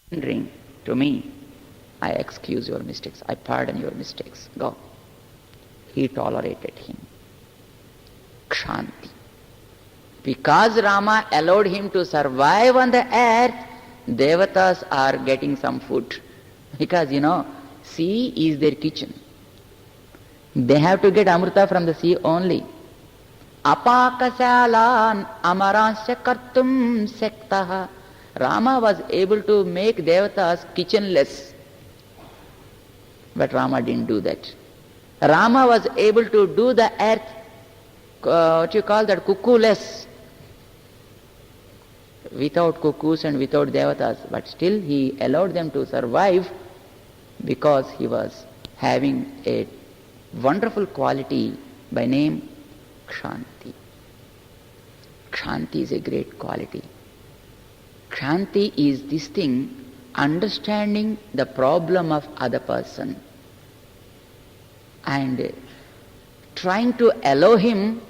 surrendering to me, I excuse your mistakes, I pardon your mistakes. Go. He tolerated him. Kshanti. Because Rama allowed him to survive on the earth, Devatas are getting some food. Because, sea is their kitchen. They have to get Amrita from the sea only. Apakasalan amaransya kartum sektaha. Rama was able to make Devatas kitchenless. But Rama didn't do that. Rama was able to do the earth, cuckoo-less. Without cuckoos and without Devatas. But still he allowed them to survive because he was having a wonderful quality by name Kshanti. Kshanti is a great quality. Kshanti is this thing, understanding the problem of other person and trying to allow him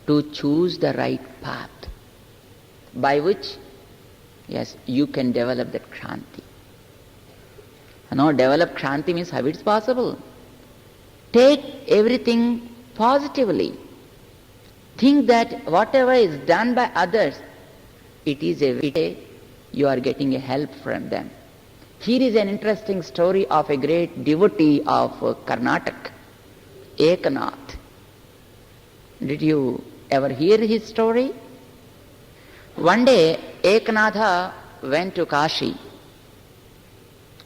to choose the right path by which, yes, you can develop that Kshanti. Develop Kshanti means how it's possible. Take everything positively. Think that whatever is done by others, it is every day you are getting a help from them. Here is an interesting story of a great devotee of Karnataka, Ekanath. Did you ever hear his story? One day, Ekanatha went to Kashi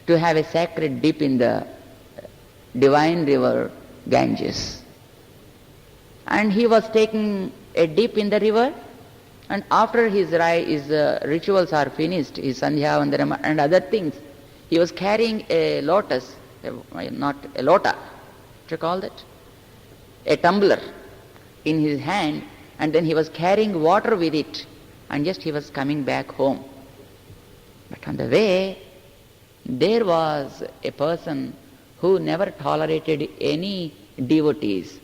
to have a sacred dip in the divine river Ganges. And he was taking a dip in the river, and after his rituals are finished, his Sandhya Vandanam and other things, he was carrying a lotus, not a lota, what you call that? A tumbler in his hand, and then he was carrying water with it, and just he was coming back home. But on the way, there was a person who never tolerated any devotees.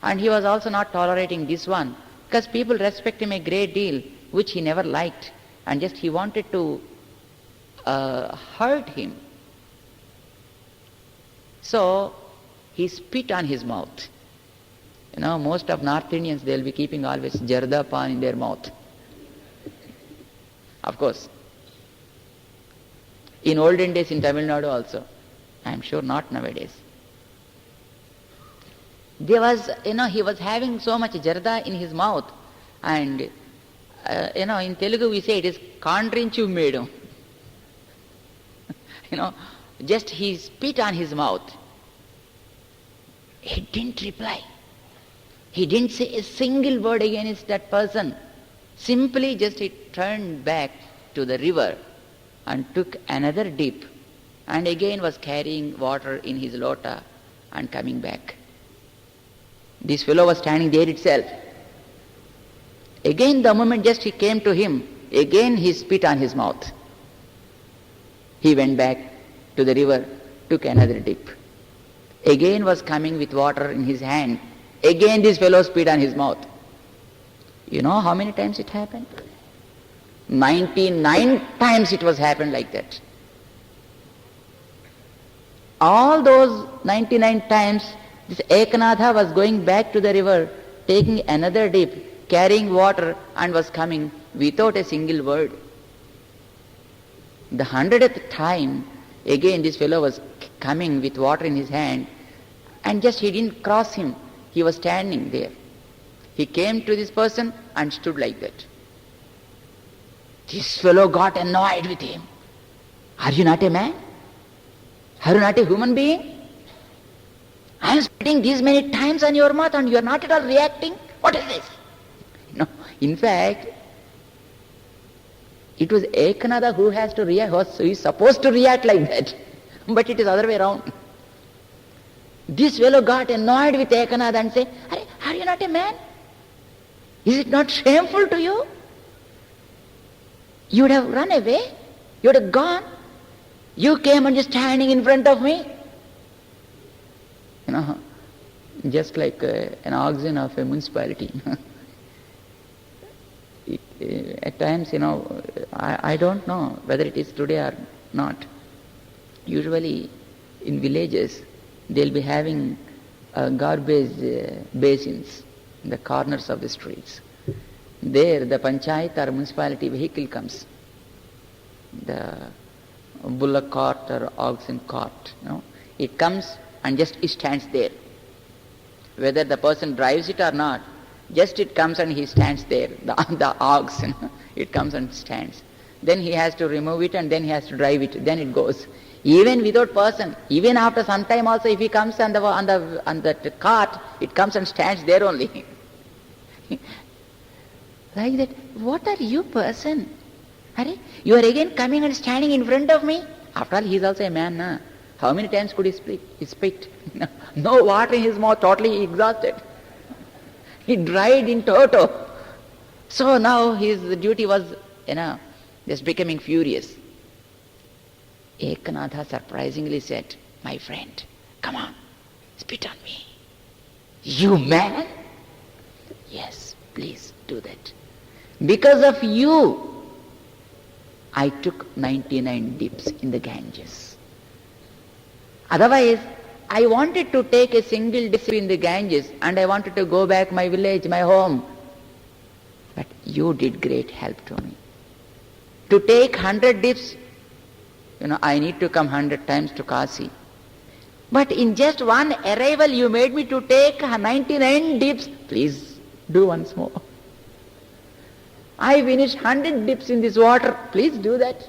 And he was also not tolerating this one, because people respect him a great deal, which he never liked. And just he wanted to hurt him. So he spit on his mouth. Most of North Indians, they'll be keeping always jarda pan in their mouth. Of course. In olden days in Tamil Nadu also. I am sure not nowadays. There was, he was having so much jarda in his mouth, and, in Telugu we say it is kandrinchu medum. Just he spit on his mouth. He didn't reply. He didn't say a single word against that person. Simply just he turned back to the river and took another dip, and again was carrying water in his lota and coming back. This fellow was standing there itself. Again the moment just he came to him, again he spit on his mouth. He went back to the river, took another dip. Again was coming with water in his hand. Again this fellow spit on his mouth. You know how many times it happened? 99 times it was happened like that. All those 99 times, this Ekanatha was going back to the river, taking another dip, carrying water, and was coming without a single word. The 100th time, again this fellow was coming with water in his hand, and just he didn't cross him. He was standing there. He came to this person and stood like that. This fellow got annoyed with him. Are you not a man? Are you not a human being? I am spitting these many times on your mouth and you are not at all reacting. What is this? No, in fact, it was Ekanatha who has to react, who is supposed to react like that. But it is other way around. This fellow got annoyed with Ekanatha and said, are you not a man? Is it not shameful to you? You would have run away. You would have gone. You came and just standing in front of me. Just like an oxen of a municipality. At times, I don't know whether it is today or not. Usually in villages, they'll be having garbage basins in the corners of the streets. There the panchayat or municipality vehicle comes, the bullock cart or oxen cart, it comes and just it stands there. Whether the person drives it or not, just it comes and he stands there, the ox, it comes and stands. Then he has to remove it and then he has to drive it, then it goes. Even without person, even after some time also, if he comes on the cart, it comes and stands there only. Like that, what are you person? You are again coming and standing in front of me? After all, he is also a man, na? How many times could he spit? No water in his mouth, totally exhausted. He dried in toto. So now his duty was, just becoming furious. Eknath surprisingly said, my friend, come on, spit on me. You man? Yes, please do that. Because of you, I took 99 dips in the Ganges. Otherwise, I wanted to take a single dip in the Ganges and I wanted to go back my village, my home. But you did great help to me. To take 100 dips, I need to come 100 times to Kasi. But in just one arrival, you made me to take 99 dips. Please do once more. I finished 100 dips in this water. Please do that.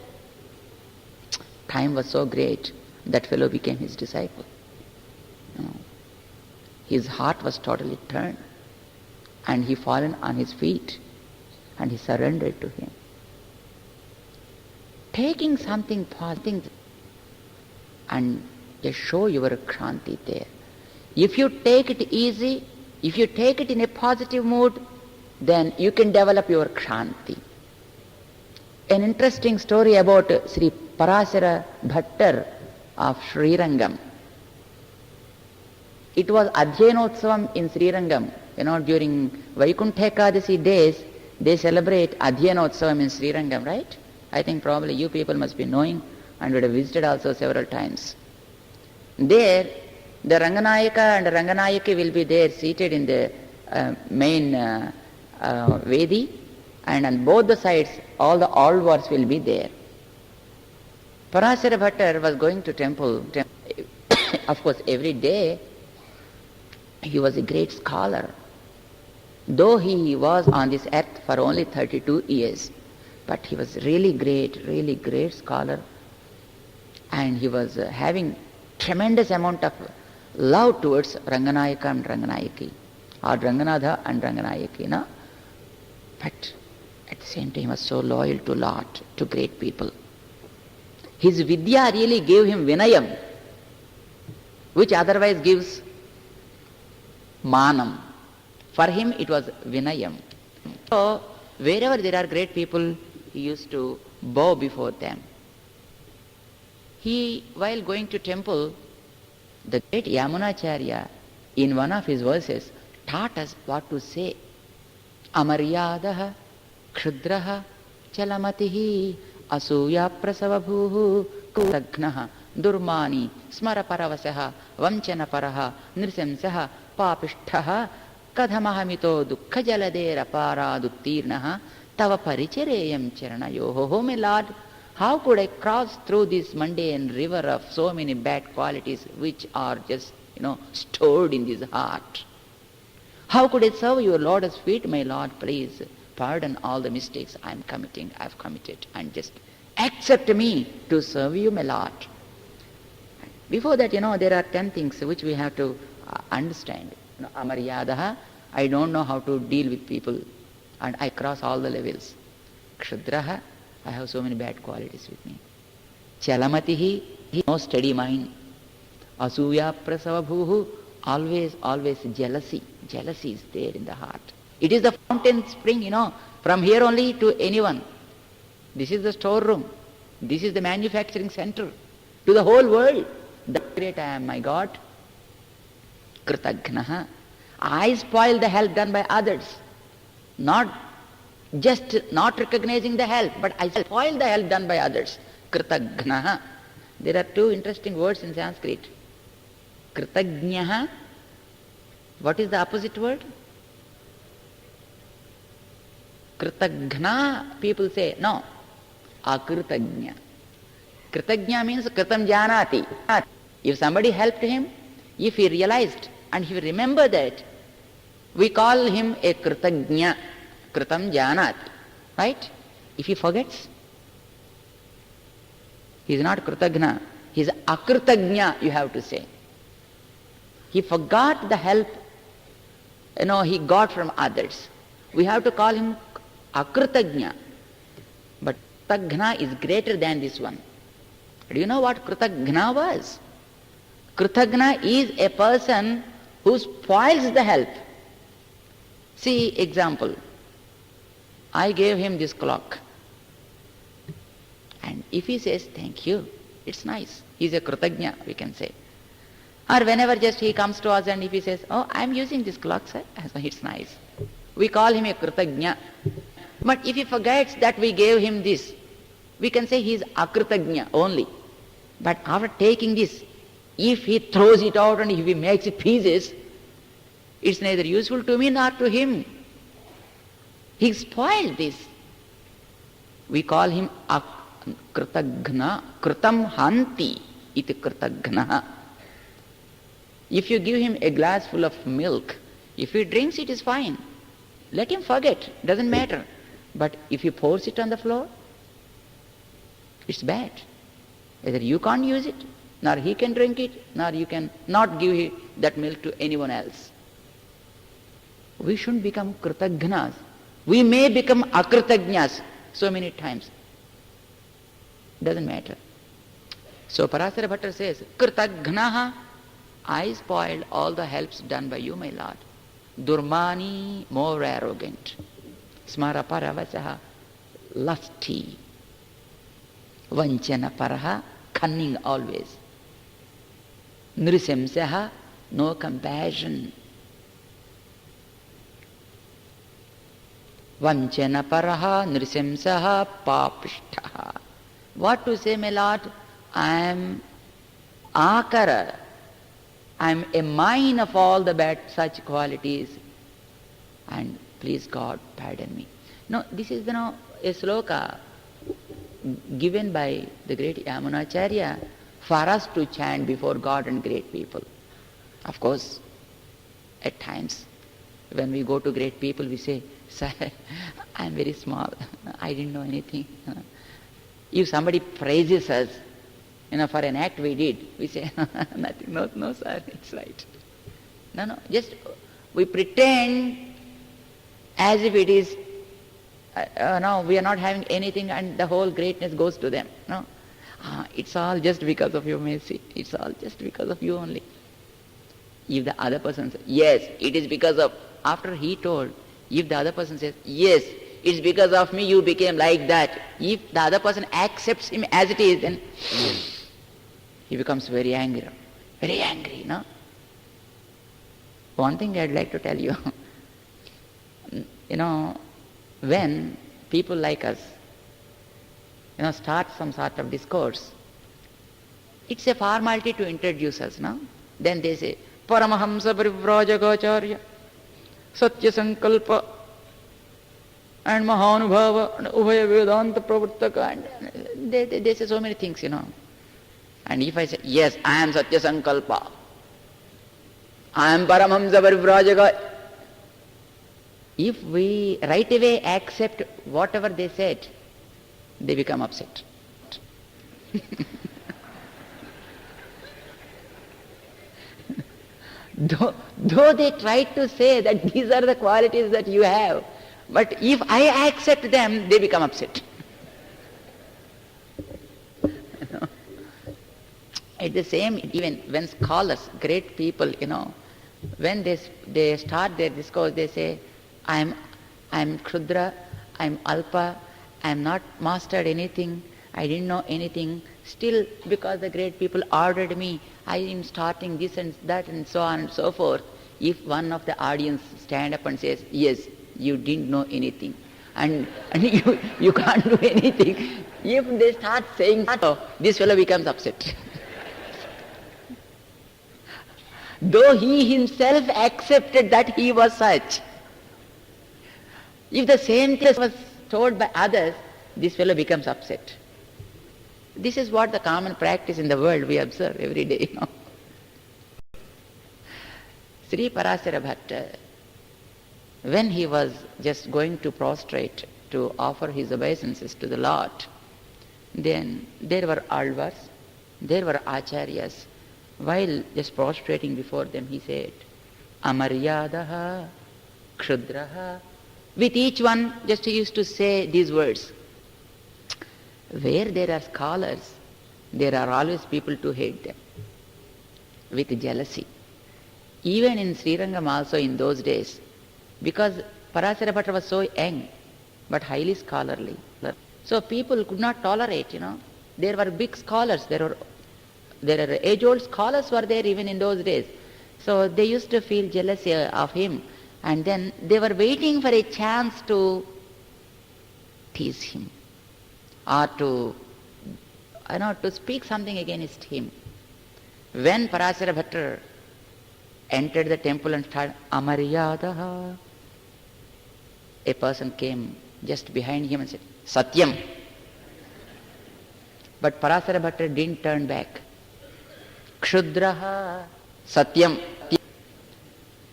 Time was so great, that fellow became his disciple. His heart was totally turned. And he fallen on his feet. And he surrendered to him. Taking something positive and just show your kranti there. If you take it easy, if you take it in a positive mood, then you can develop your kranti. An interesting story about Sri Parasara Bhattar of Srirangam. It was Adhyanotsavam in Srirangam. During Vaikuntha Ekadasi days, they celebrate Adhyanotsavam in Srirangam, right? I think probably you people must be knowing and would have visited also several times. There, the Ranganayaka and Ranganayaki will be there seated in the main Vedi, and on both the sides all the alvars will be there. Parasara Bhattar was going to temple. Of course, every day he was a great scholar. Though he was on this earth for only 32 years, but he was really great scholar, and he was having tremendous amount of love towards Ranganayaka and Ranganayaki, or Ranganatha and Ranganayaki, But at the same time he was so loyal to Lord, to great people. His Vidya really gave him Vinayam, which otherwise gives Manam. For him it was Vinayam. So wherever there are great people, he used to bow before them. He, while going to temple, the great Yamunacharya, in one of his verses, taught us what to say. Amaryadaha, Khudraha, Chalamatihi, Asuya Prasavabhuhu, Kuragnaha, Durmani, Smaraparavasaha, Vamchanaparaha, Nrisamsaha, Papishtaha, Kadhamahamito Dukkha Jaladera Paraduttirnaha, Tava Parichereyam Charanayoho. Oh my Lord, how could I cross through this mundane river of so many bad qualities which are just, stored in this heart? How could I serve your Lord's feet, my Lord? Please pardon all the mistakes I've committed, and just accept me to serve you, my Lord. Before that, there are 10 things which we have to understand. Amaryadaha, I don't know how to deal with people, and I cross all the levels. Kshudraha, I have so many bad qualities with me. Chalamatihi, no steady mind. Asuya prasavabhuhu, always jealousy. Jealousy is there in the heart. It is the fountain spring, from here only to anyone. This is the storeroom. This is the manufacturing center to the whole world. That great I am, my God. Kritagnaha. I spoil the help done by others. Not recognizing the help, but I spoil the help done by others. Kritagnaha. There are two interesting words in Sanskrit. Kritagnaha. What is the opposite word? Kritagna, people say, no. Akritagna. Kritagna means kritam janati. If somebody helped him, if he realized and he remembered that, we call him a kritagna. Kritam janati. Right? If he forgets, he is not kritagna. He is akritagna, you have to say. He forgot the help, he got from others. We have to call him akritagna. But kritagna is greater than this one. Do you know what kritagna was? Kritagna is a person who spoils the help. See, example. I gave him this clock. And if he says, thank you, it's nice. He's a kritagna, we can say. Or whenever just he comes to us and if he says, oh, I'm using this clock, sir, it's nice. We call him a kritagna. But if he forgets that we gave him this, we can say he's akritagna only. But after taking this, if he throws it out and if he makes it pieces, it's neither useful to me nor to him. He spoiled this. We call him kritagna, kritam hanti iti kritagna. If you give him a glass full of milk, if he drinks it is fine. Let him forget, doesn't matter. But if he pours it on the floor, it's bad. Either you can't use it, nor he can drink it, nor you can not give that milk to anyone else. We shouldn't become kritagnas. We may become akritagnas so many times. Doesn't matter. So Parasara Bhatta says, kritagnaha, I spoiled all the helps done by you, my Lord. Durmani, more arrogant. Smara paravasaha, lusty. Vanchana paraha, cunning always. Nrisimsaha, no compassion. Vanchana paraha, nrisimsaha, papishtaha. What to say, my Lord? I am akara. I am a mine of all the bad such qualities. And please God, pardon me. No, this is a sloka given by the great Yamunacharya for us to chant before God and great people. Of course, at times when we go to great people, we say, sir, I am very small. I didn't know anything. If somebody praises us, for an act we did, we say, nothing, no, sir, it's right. No, just we pretend as if it is, we are not having anything and the whole greatness goes to them. No, it's all just because of your mercy. It's all just because of you only. If the other person says, yes, it is because of, after he told, if the other person says, yes, it's because of me you became like that. If the other person accepts him as it is, then he becomes very angry, no? One thing I'd like to tell you, when people like us, start some sort of discourse, it's a formality to introduce us, no? Then they say, Paramahamsa Parivrajagacharya, Satya Sankalpa, and Mahanubhava, and Ubhaya Vedanta Pravartaka, and they say so many things, And if I say, yes, I am Satya Sankalpa, I am Paramahamsa Parivrajaka, if we right away accept whatever they said, they become upset. Though they try to say that these are the qualities that you have, but if I accept them, they become upset. At the same, even when scholars, great people, when they start their discourse, they say, I am Kshudra, I am Alpa, I am not mastered anything, I didn't know anything. Still, because the great people ordered me, I am starting this and that and so on and so forth. If one of the audience stand up and says, yes, you didn't know anything, and you can't do anything. If they start saying that, oh, this fellow becomes upset. Though he himself accepted that he was such. If the same thing was told by others, this fellow becomes upset. This is what the common practice in the world we observe every day. Sri Parasara Bhatta, when he was just going to prostrate to offer his obeisances to the Lord, then there were alvars, there were acharyas. While just prostrating before them, he said, Amaryadaha, Kshudraha. With each one, just he used to say these words. Where there are scholars, there are always people to hate them with jealousy. Even in Srirangam also in those days, because Parasara Bhatta was so young, but highly scholarly. So people could not tolerate, There were big scholars, there are age-old scholars were there even in those days. So they used to feel jealousy of him, and then they were waiting for a chance to tease him or to speak something against him. When Parasara Bhatta entered the temple and started Amaryadaha, a person came just behind him and said, Satyam. But Parasara Bhatta didn't turn back. Kshudraha, Satyam.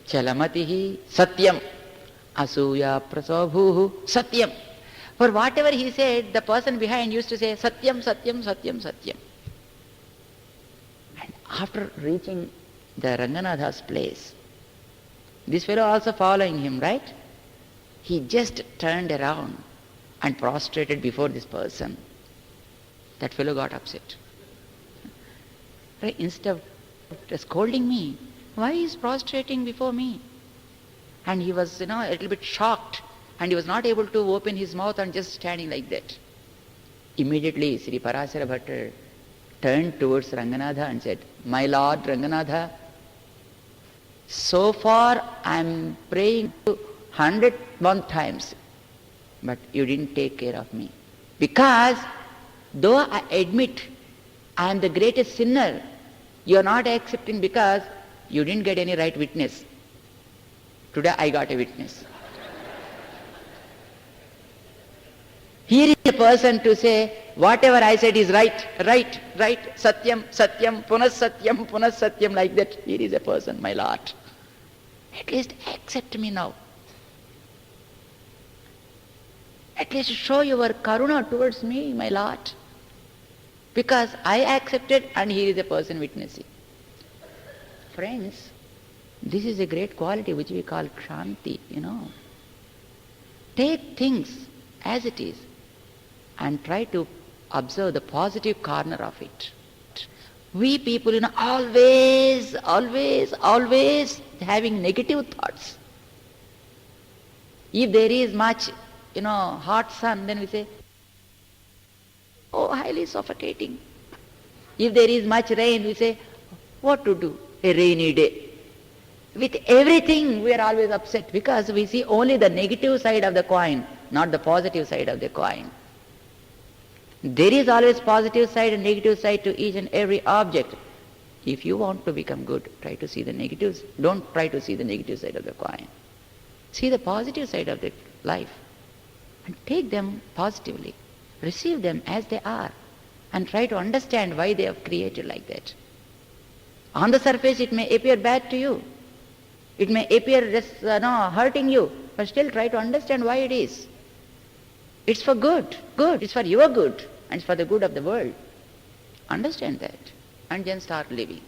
Chalamatihi, Satyam. Asuya prasobhuhu, Satyam. For whatever he said, the person behind used to say, Satyam, Satyam, Satyam, Satyam. And after reaching the Ranganatha's place, this fellow also following him, right? He just turned around and prostrated before this person. That fellow got upset. Right? Instead of scolding me, why he is prostrating before me? And he was, a little bit shocked, and he was not able to open his mouth and just standing like that. Immediately, Sri Parasara Bhatta turned towards Ranganatha and said, My Lord Ranganatha, so far I am praying 101 times, but you didn't take care of me. Because though I admit I am the greatest sinner, you are not accepting because you didn't get any right witness. Today I got a witness. Here is a person to say, whatever I said is right, right, right, Satyam, Satyam, Punas Satyam, like that. Here is a person, my Lord. At least accept me now. At least show your karuna towards me, my Lord. Because I accepted and here is a person witnessing. Friends, this is a great quality which we call kshanti, Take things as it is and try to observe the positive corner of it. We people, always having negative thoughts. If there is much, hot sun, then we say, oh, highly suffocating. If there is much rain, we say, what to do? A rainy day. With everything, we are always upset because we see only the negative side of the coin, not the positive side of the coin. There is always positive side and negative side to each and every object. If you want to become good, try to see the negatives. Don't try to see the negative side of the coin. See the positive side of the life and take them positively. Receive them as they are and try to understand why they are created like that. On the surface it may appear bad to you. It may appear just hurting you, but still try to understand why it is. It's for good. It's for your good and it's for the good of the world. Understand that and then start living.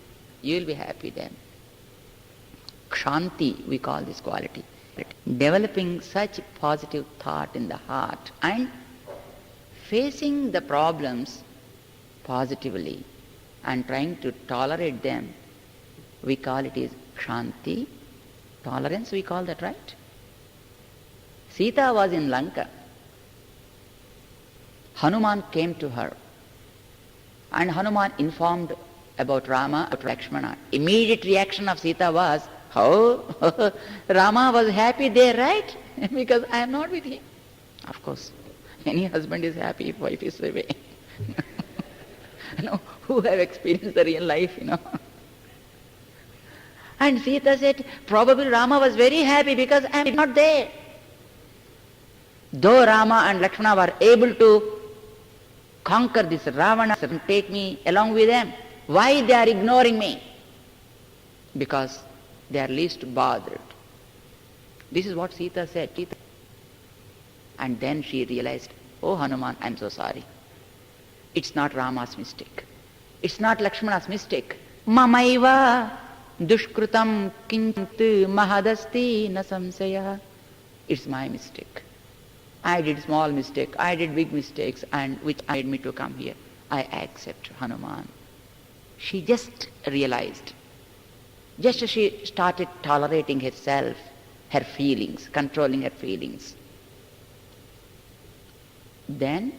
You will be happy then. Kshanti, we call this quality. Developing such positive thought in the heart and facing the problems positively and trying to tolerate them, we call it is kshanti. Tolerance, we call that, right? Sita was in Lanka. Hanuman came to her and Hanuman informed about Rama, about Lakshmana. Immediate reaction of Sita was, oh, Rama was happy there, right? Because I am not with him. Of course, any husband is happy if wife is away. Who have experienced the real life, And Sita said, probably Rama was very happy because I am not there. Though Rama and Lakshmana were able to conquer this Ravana and take me along with them, why they are ignoring me? Because they are least bothered. This is what Sita said. And then she realized, oh Hanuman, I am so sorry. It's not Rama's mistake. It's not Lakshmana's mistake. Mamaiva dushkrutam kintu mahadasti na samsaya. It's my mistake. I did small mistake, I did big mistakes, and which made me to come here. I accept, Hanuman. She just realized. Just she started tolerating herself, her feelings, controlling her feelings. Then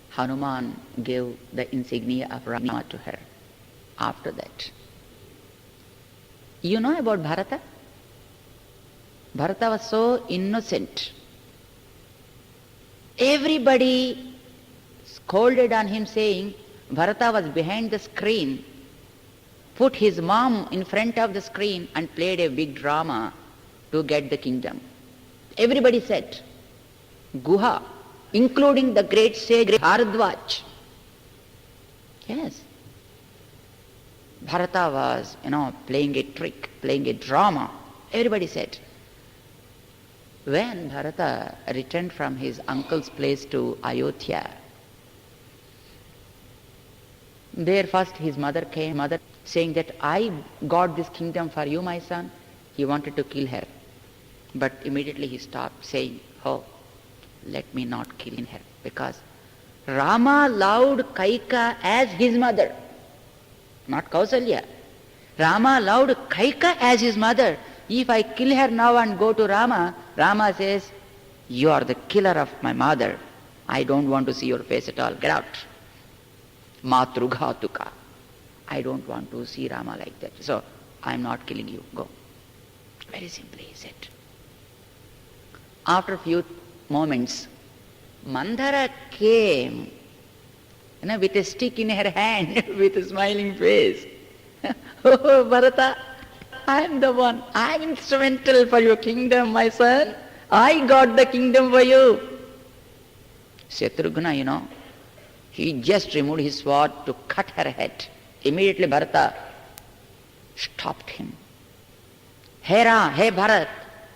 Hanuman gave the insignia of Rama to her. After that, you know about Bharata? Bharata was so innocent. Everybody scolded on him saying, Bharata was behind the screen, put his mom in front of the screen and played a big drama to get the kingdom. Everybody said, Guha, including the great sage Bharadwaj. Yes. Bharata was, playing a trick, playing a drama. Everybody said. When Bharata returned from his uncle's place to Ayodhya, there first his mother came, saying that I got this kingdom for you, my son. He wanted to kill her. But immediately he stopped saying, oh, let me not kill her, because Rama loved Kaika as his mother, not Kausalya. Rama loved Kaika as his mother. If I kill her now and go to Rama, Rama says, you are the killer of my mother. I don't want to see your face at all. Get out. Matrughatuka. I don't want to see Rama like that. So, I am not killing you. Go. Very simply he said. After a few moments, Mandara came, with a stick in her hand, with a smiling face. Oh, Bharata, I am the one. I am instrumental for your kingdom, my son. I got the kingdom for you. Shatrughna, he just removed his sword to cut her head. Immediately Bharata stopped him. Hey Bharat,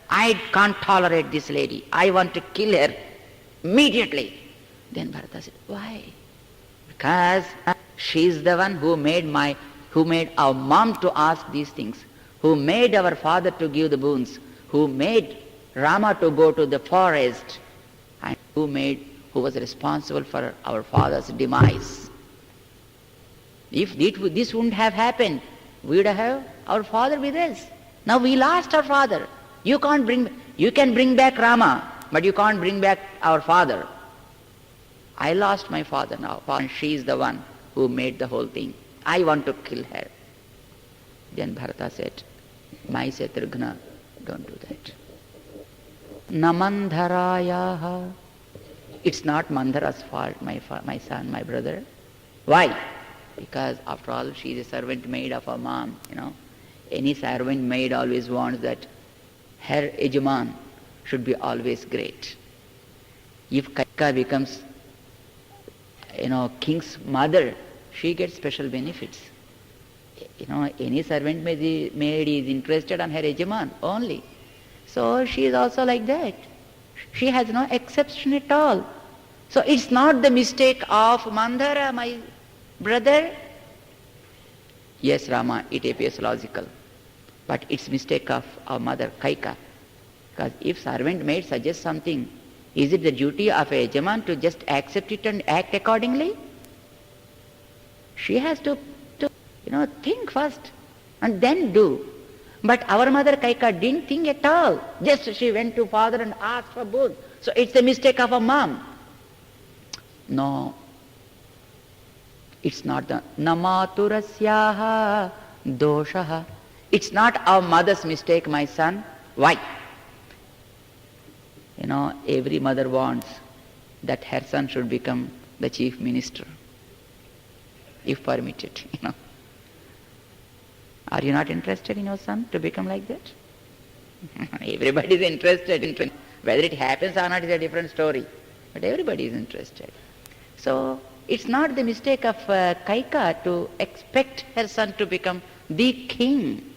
I can't tolerate this lady. I want to kill her immediately. Then Bharata said, why? Because she is the one who made our mom to ask these things, who made our father to give the boons, who made Rama to go to the forest, and who was responsible for our father's demise. If this wouldn't have happened, we would have our father with us. Now we lost our father. You can bring back Rama, but you can't bring back our father. I lost my father now, and she is the one who made the whole thing. I want to kill her. Then Bharata said, my Shatrughna, don't do that. Namandharayaha. It's not Mandhara's fault, my son, my brother. Why? Because after all, she is a servant maid of her mom, Any servant maid always wants that her Yajman should be always great. If Kaika becomes, king's mother, she gets special benefits. Any servant maid is interested on her Yajman only. So she is also like that. She has no exception at all. So it's not the mistake of Mandhara, my brother. Yes, Rama, it appears logical. But it's mistake of our mother, Kaika. Because if servant maid suggests something, is it the duty of a Yajman to just accept it and act accordingly? She has to think first and then do. But our mother Kaika didn't think at all. Just she went to father and asked for boon. So it's the mistake of a mom. No. It's not the namaturasyaha doshaha. It's not our mother's mistake, my son. Why? Every mother wants that her son should become the chief minister, if permitted, Are you not interested in your son to become like that? Everybody is interested in whether it happens or not is a different story, but everybody is interested. So it's not the mistake of Kaika to expect her son to become the king.